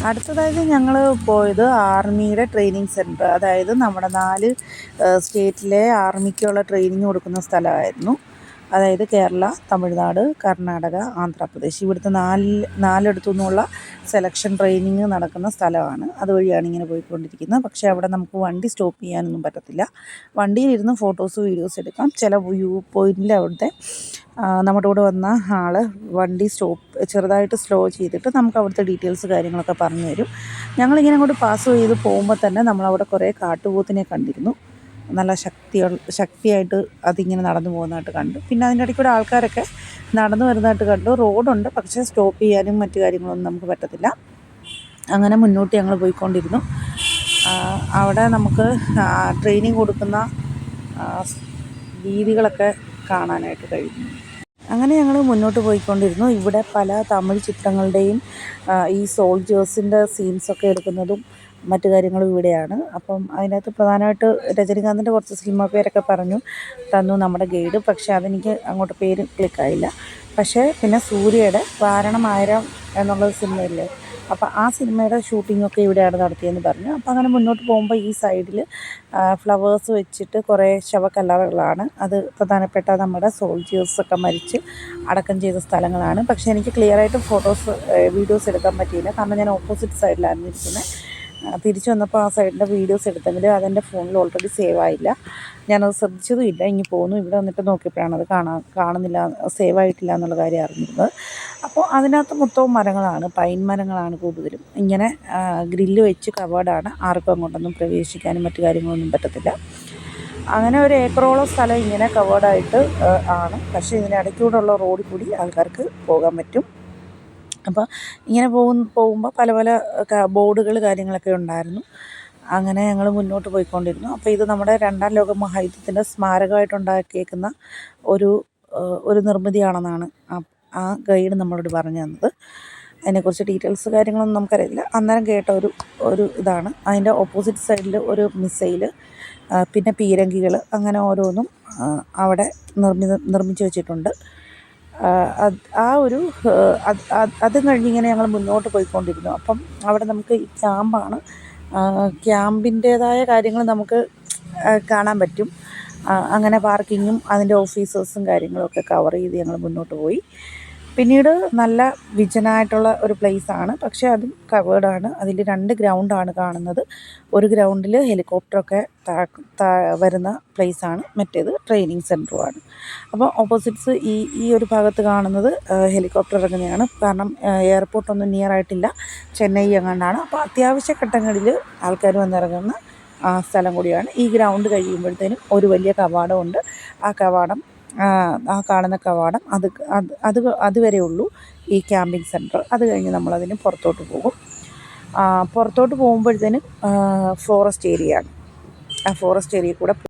അടുത്തതായിട്ട് ഞങ്ങൾ പോയത് ആർമിയുടെ ട്രെയിനിങ് സെൻറ്റർ, അതായത് നമ്മുടെ 4 സ്റ്റേറ്റിലെ ആർമിക്കുള്ള ട്രെയിനിങ് കൊടുക്കുന്ന സ്ഥലമായിരുന്നു. അതായത് കേരള, തമിഴ്നാട്, കർണാടക, ആന്ധ്രാപ്രദേശ്, ഇവിടുത്തെ നാലിടത്തു നിന്നുള്ള സെലക്ഷൻ ട്രെയിനിങ് നടക്കുന്ന സ്ഥലമാണ്. അതുവഴിയാണ് ഇങ്ങനെ പോയിക്കൊണ്ടിരിക്കുന്നത്. പക്ഷേ അവിടെ നമുക്ക് വണ്ടി സ്റ്റോപ്പ് ചെയ്യാനൊന്നും പറ്റത്തില്ല. വണ്ടിയിലിരുന്ന് ഫോട്ടോസ് വീഡിയോസ് എടുക്കാം. ചില വ്യൂ പോയിൻറ്റിൽ അവിടുത്തെ നമ്മുടെ കൂടെ വന്ന ആൾ വണ്ടി ചെറുതായിട്ട് സ്ലോ ചെയ്തിട്ട് നമുക്ക് അവിടുത്തെ ഡീറ്റെയിൽസ് കാര്യങ്ങളൊക്കെ പറഞ്ഞു തരും. ഞങ്ങളിങ്ങനെ അങ്ങോട്ട് പാസ് ചെയ്ത് പോകുമ്പോൾ തന്നെ നമ്മളവിടെ കുറേ കാട്ടുപോത്തിനെ കണ്ടിരുന്നു. നല്ല ശക്തിയായിട്ട് അതിങ്ങനെ നടന്നു പോകുന്നതായിട്ട് കണ്ടു. പിന്നെ അതിൻ്റെ ഇടയ്ക്ക് കൂടെ ആൾക്കാരൊക്കെ നടന്നു വരുന്നതായിട്ട് കണ്ടു. റോഡുണ്ട്, പക്ഷേ സ്റ്റോപ്പ് ചെയ്യാനും മറ്റു കാര്യങ്ങളൊന്നും നമുക്ക് പറ്റത്തില്ല. അങ്ങനെ മുന്നോട്ട് ഞങ്ങൾ പോയിക്കൊണ്ടിരുന്നു. അവിടെ നമുക്ക് ട്രെയിനിങ് കൊടുക്കുന്ന രീതികളൊക്കെ കാണാനായിട്ട് കഴിഞ്ഞു. അങ്ങനെ ഞങ്ങൾ മുന്നോട്ട് പോയിക്കൊണ്ടിരുന്നു. ഇവിടെ പല തമിഴ് ചിത്രങ്ങളുടെയും ഈ സോൾജേഴ്സിൻ്റെ സീൻസൊക്കെ എടുക്കുന്നതും മറ്റു കാര്യങ്ങളും ഇവിടെയാണ്. അപ്പം അതിനകത്ത് പ്രധാനമായിട്ട് രജനികാന്തിൻ്റെ കുറച്ച് സിനിമ പേരൊക്കെ പറഞ്ഞു തന്നു നമ്മുടെ ഗൈഡ്. പക്ഷേ അതെനിക്ക് അങ്ങോട്ട് പേര് ക്ലിക്കായില്ല. പക്ഷേ പിന്നെ സൂര്യയുടെ വാരണം ആയിരം എന്നുള്ള സിനിമയില്ലേ, അപ്പോൾ ആ സിനിമയുടെ ഷൂട്ടിങ്ങൊക്കെ ഇവിടെയാണ് നടത്തിയതെന്ന് പറഞ്ഞു. അപ്പോൾ അങ്ങനെ മുന്നോട്ട് പോകുമ്പോൾ ഈ സൈഡിൽ ഫ്ലവേഴ്സ് വെച്ചിട്ട് കുറേ ശവക്കല്ലറകളാണ്. അത് പ്രധാനപ്പെട്ട നമ്മുടെ സോൾജേഴ്സൊക്കെ മരിച്ച് അടക്കം ചെയ്ത സ്ഥലങ്ങളാണ്. പക്ഷേ എനിക്ക് ക്ലിയറായിട്ട് വീഡിയോസ് എടുക്കാൻ പറ്റിയില്ല, കാരണം ഞാൻ ഓപ്പോസിറ്റ് സൈഡിലായിരുന്നു ഇരിക്കുന്നത്. തിരിച്ചു വന്നപ്പോൾ ആ സൈഡിൻ്റെ വീഡിയോസ് എടുത്തെങ്കിൽ അതെൻ്റെ ഫോണിൽ ഓൾറെഡി സേവ് ആയില്ല. ഞാനത് ശ്രദ്ധിച്ചതും ഇല്ല. ഇനി പോന്നു ഇവിടെ വന്നിട്ട് നോക്കിയപ്പോഴാണ് അത് കാണുന്നില്ല, സേവ് ആയിട്ടില്ല എന്നുള്ള കാര്യം അറിഞ്ഞിരുന്നത്. അപ്പോൾ അതിനകത്ത് മൊത്തവും മരങ്ങളാണ്, പൈൻ മരങ്ങളാണ് കൂടുതലും. ഇങ്ങനെ ഗ്രില്ല് വെച്ച് കവേർഡാണ്. ആർക്കും അങ്ങോട്ടൊന്നും പ്രവേശിക്കാനും മറ്റു കാര്യങ്ങളൊന്നും പറ്റത്തില്ല. അങ്ങനെ ഒരു ഏക്കറോളം സ്ഥലം ഇങ്ങനെ കവേർഡായിട്ട് ആണ്. പക്ഷേ ഇതിനിടയ്ക്കൂടെയുള്ള റോഡിൽ കൂടി ആൾക്കാർക്ക് പോകാൻ പറ്റും. അപ്പോൾ ഇങ്ങനെ പോകുമ്പോൾ പല ബോർഡുകൾ കാര്യങ്ങളൊക്കെ ഉണ്ടായിരുന്നു. അങ്ങനെ ഞങ്ങൾ മുന്നോട്ട് പോയിക്കൊണ്ടിരുന്നു. അപ്പോൾ ഇത് നമ്മുടെ 2ാം ലോക മഹായുദ്ധത്തിൻ്റെ സ്മാരകമായിട്ട് ഉണ്ടാക്കിയേക്കുന്ന ഒരു നിർമ്മിതിയാണെന്നാണ് ആ ഗൈഡ് നമ്മളോട് പറഞ്ഞു തന്നത്. അതിനെക്കുറിച്ച് ഡീറ്റെയിൽസ് കാര്യങ്ങളൊന്നും നമുക്കറിയില്ല. അന്നേരം കേട്ട ഒരു ഇതാണ്. അതിൻ്റെ ഓപ്പോസിറ്റ് സൈഡിൽ ഒരു മിസൈല്, പിന്നെ പീരങ്കികൾ, അങ്ങനെ ഓരോന്നും അവിടെ നിർമ്മിച്ച് വെച്ചിട്ടുണ്ട്. അതും കഴിഞ്ഞിങ്ങനെ ഞങ്ങൾ മുന്നോട്ട് പോയിക്കൊണ്ടിരുന്നു. അപ്പം അവിടെ നമുക്ക് ഈ ക്യാമ്പാണ്. ക്യാമ്പിൻ്റേതായ കാര്യങ്ങൾ നമുക്ക് കാണാൻ പറ്റും. അങ്ങനെ പാർക്കിങ്ങും അതിൻ്റെ ഓഫീസേഴ്സും കാര്യങ്ങളൊക്കെ കവർ ചെയ്ത് ഞങ്ങൾ മുന്നോട്ട് പോയി. പിന്നീട് നല്ല വിജനായിട്ടുള്ള ഒരു പ്ലേസാണ്, പക്ഷേ അതും കവേർഡാണ്. അതിൽ 2 ഗ്രൗണ്ടാണ് കാണുന്നത്. ഒരു ഗ്രൗണ്ടിൽ ഹെലികോപ്റ്ററൊക്കെ വരുന്ന പ്ലേസാണ്, മറ്റേത് ട്രെയിനിങ് സെൻറ്ററുമാണ്. അപ്പോൾ ഓപ്പോസിറ്റ്സ് ഈ ഒരു ഭാഗത്ത് കാണുന്നത് ഹെലികോപ്റ്റർ ഇറങ്ങുന്നതാണ്. കാരണം എയർപോർട്ടൊന്നും നിയർ ആയിട്ടില്ല, ചെന്നൈ എങ്ങാണ്ടാണ്. അപ്പോൾ അത്യാവശ്യ ഘട്ടങ്ങളിൽ ആൾക്കാർ വന്നിറങ്ങുന്ന സ്ഥലം കൂടിയാണ്. ഈ ഗ്രൗണ്ട് കഴിയുമ്പോഴത്തേനും ഒരു വലിയ കവാടമുണ്ട്. ആ കാണുന്ന കവാടം അതുവരെ ഉള്ളൂ ഈ ക്യാമ്പിംഗ് സെൻറ്റർ. അത് കഴിഞ്ഞ് നമ്മളതിന് പുറത്തോട്ട് പോകും. പുറത്തോട്ട് പോകുമ്പോഴത്തേനും ഫോറസ്റ്റ് ഏരിയയാണ്. ആ ഫോറസ്റ്റ് ഏരിയയിൽ കൂടെ